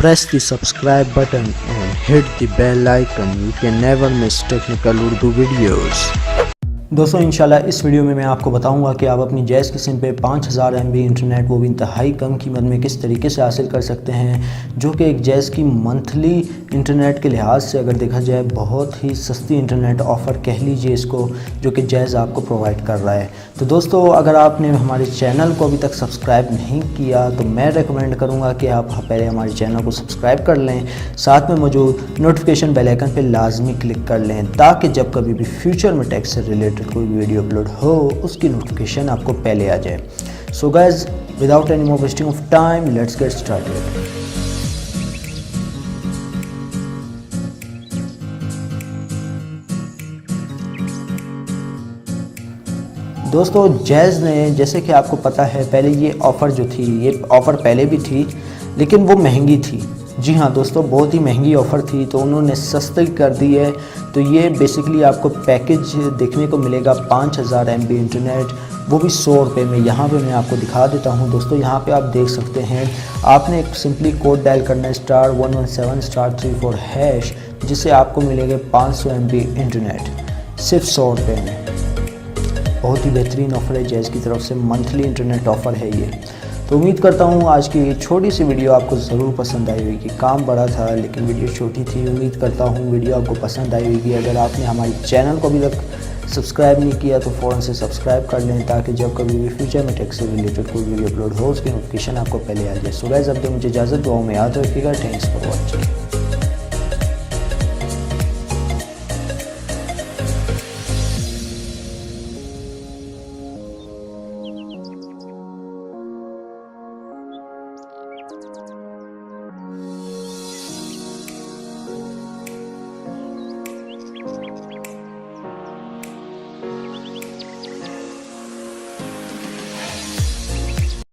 Press the subscribe button and hit the bell icon. You can never miss technical Urdu videos. दोस्तों इंशाल्लाह इस video में मैं आपको बताऊंगा कि आप अपनी जैज़ की सिम पे 5000 MB इंटरनेट वो भी इंतहाई कम कीमत में किस तरीके से हासिल कर सकते हैं, जो कि एक जैज़ की मंथली इंटरनेट के लिहाज से अगर देखा जाए बहुत ही सस्ती इंटरनेट ऑफ़र कह लीजिए इसको, जो कि जैज़ आपको प्रोवाइड कर रहा है। तो दोस्तों अगर आपने हमारे चैनल को अभी तक सब्सक्राइब नहीं किया तो मैं रेकमेंड करूँगा कि आप पहले हमारे चैनल को सब्सक्राइब कर लें, साथ में मौजूद नोटिफिकेशन बेल आइकन पर लाजमी क्लिक कर लें ताकि जब कभी भी फ्यूचर में टेक से रिलेटेड कोई वीडियो अपलोड हो उसकी नोटिफिकेशन आपको पहले आ जाए। So guys without any more wasting of time let's get started. दोस्तों जैज़ ने, जैसे कि आपको पता है, पहले ये ऑफ़र जो थी, ये ऑफ़र पहले भी थी लेकिन वो महंगी थी। जी हाँ दोस्तों, बहुत ही महंगी ऑफ़र थी, तो उन्होंने सस्ती कर दी है। तो ये बेसिकली आपको पैकेज देखने को मिलेगा 5000 MB इंटरनेट, वो भी 100 रुपये में। यहाँ पे मैं आपको दिखा देता हूँ दोस्तों, यहाँ पे आप देख सकते हैं। आपने सिंपली कोड डायल करना है *117*34#, जिससे आपको मिलेगा 500 MB इंटरनेट सिर्फ 100 रुपये में। बहुत ही बेहतरीन ऑफ़र है जैज़ की तरफ से, मंथली इंटरनेट ऑफ़र है ये। तो उम्मीद करता हूँ आज की ये छोटी सी वीडियो आपको ज़रूर पसंद आई होगी। काम बड़ा था लेकिन वीडियो छोटी थी। उम्मीद करता हूँ वीडियो आपको पसंद आई होगी। अगर आपने हमारे चैनल को अभी तक सब्सक्राइब नहीं किया तो फ़ौरन से सब्सक्राइब कर लें ताकि जब कभी भी फ्यूचर में टेक से रिलेटेड कोई वीडियो अपलोड हो उसकी नोटिफिकेशन आपको पहले आ जाए। सो गाइस अब तो मुझे इजाज़त, दुआओं में याद रखिएगा। Thanks for watching.